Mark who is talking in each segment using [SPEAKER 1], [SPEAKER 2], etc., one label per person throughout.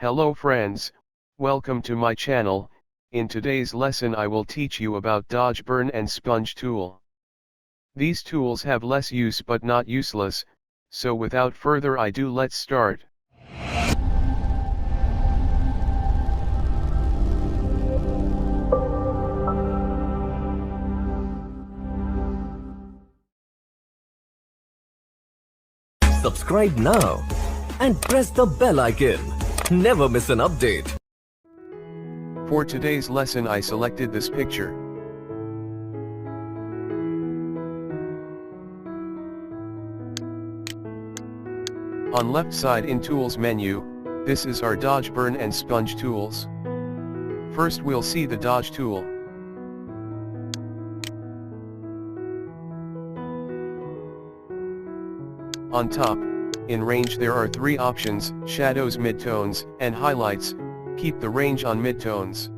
[SPEAKER 1] Hello friends, welcome to my channel. In today's lesson I will teach you about Dodge Burn and Sponge tool. These tools have less use but not useless, so without further ado let's start.
[SPEAKER 2] Subscribe now and press the bell icon. Never miss an update.
[SPEAKER 1] For today's lesson I selected this picture. On left side in Tools menu, this is our Dodge Burn and Sponge tools. First we'll see the Dodge tool. On top, in range there are three options: shadows, midtones, and highlights. Keep the range on midtones.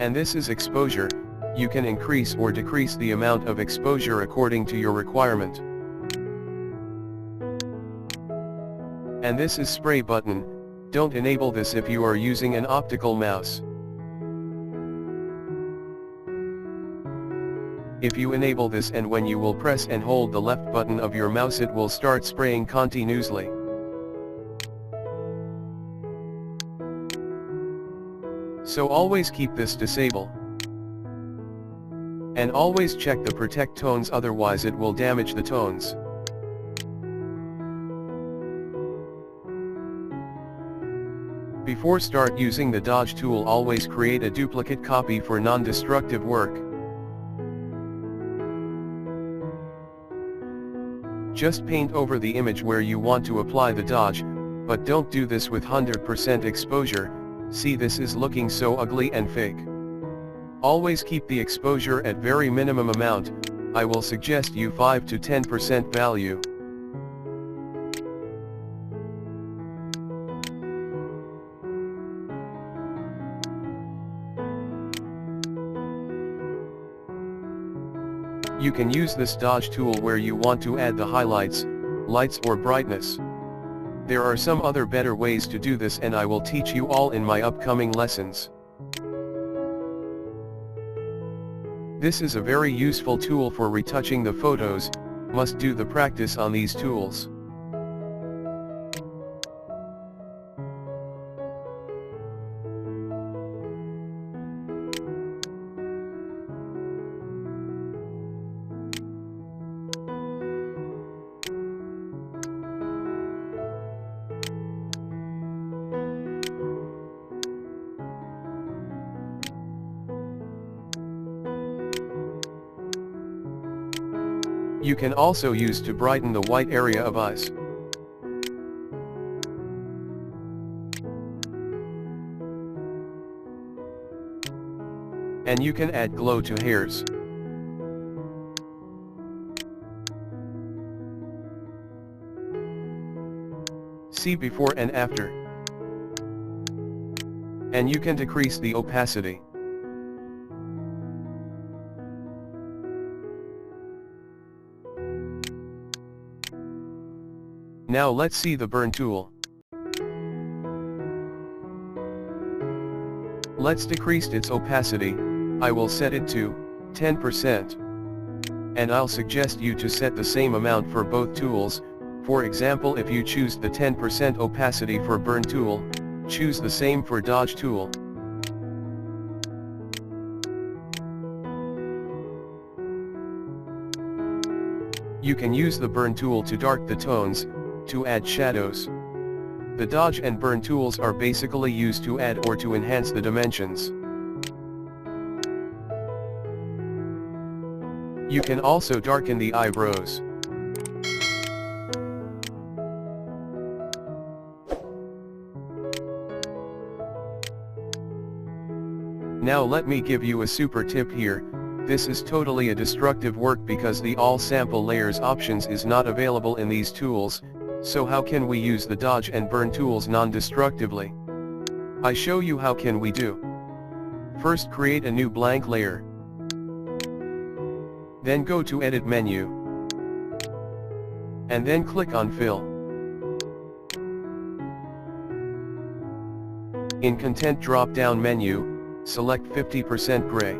[SPEAKER 1] And this is exposure. You can increase or decrease the amount of exposure according to your requirement. And this is spray button. Don't enable this if you are using an optical mouse. If you enable this, and when you will press and hold the left button of your mouse, it will start spraying continuously. So always keep this disabled. And always check the protect tones, otherwise it will damage the tones. Before start using the Dodge tool, always create a duplicate copy for non-destructive work. Just paint over the image where you want to apply the Dodge, but don't do this with 100% exposure. See, this is looking so ugly and fake. Always keep the exposure at very minimum amount. I will suggest you 5 to 10% value. You can use this Dodge tool where you want to add the highlights, lights or brightness. There are some other better ways to do this, and I will teach you all in my upcoming lessons. This is a very useful tool for retouching the photos. Must do the practice on these tools. You can also use to brighten the white area of eyes. And you can add glow to hairs. See before and after. And you can decrease the opacity. Now let's see the burn tool. Let's decrease its opacity. I will set it to 10%. And I'll suggest you to set the same amount for both tools. For example, if you choose the 10% opacity for burn tool, choose the same for Dodge tool. You can use the burn tool to darken the tones, to add shadows. The Dodge and burn tools are basically used to add or to enhance the dimensions. You can also darken the eyebrows. Now let me give you a super tip here. This is totally a destructive work because the all sample layers options is not available in these tools. So how can we use the Dodge and burn tools non-destructively? I show you how can we do. First create a new blank layer. Then go to Edit menu. And then click on Fill. In Content drop-down menu, select 50% gray.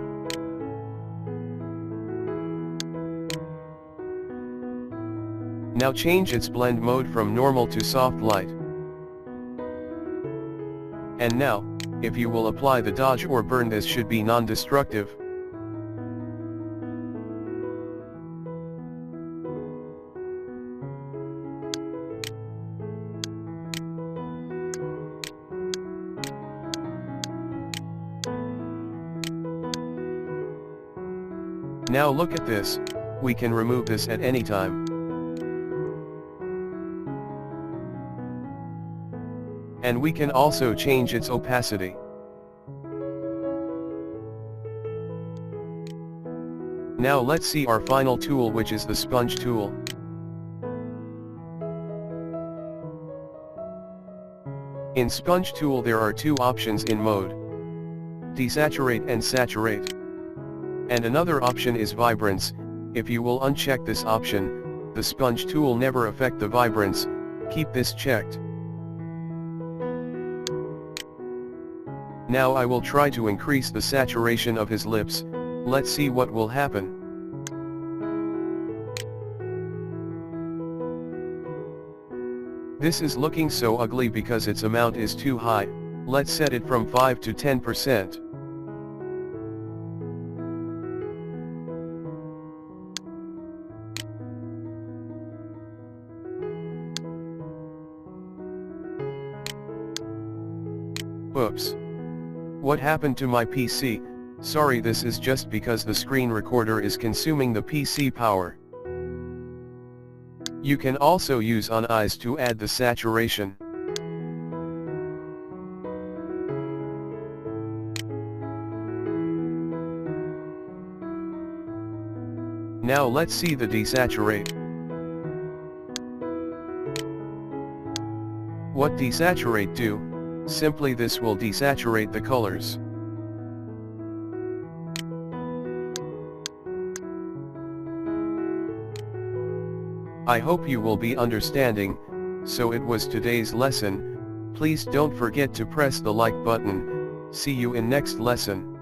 [SPEAKER 1] Now change its blend mode from normal to soft light. And now, if you will apply the dodge or burn, this should be non-destructive. Now look at this, we can remove this at any time. And we can also change its opacity. Now let's see our final tool, which is the sponge tool. In sponge tool there are two options in mode: desaturate and saturate. And another option is vibrance. If you will uncheck this option, the sponge tool never affect the vibrance. Keep this checked. Now I will try to increase the saturation of his lips. Let's see what will happen. This is looking so ugly because its amount is too high. Let's set it from 5 to 10%. Oops. What happened to my PC? Sorry, this is just because the screen recorder is consuming the PC power. You can also use on eyes to add the saturation. Now let's see the desaturate. What desaturate do? Simply this will desaturate the colors. I hope you will be understanding. So it was today's lesson. Please don't forget to press the like button. See you in next lesson.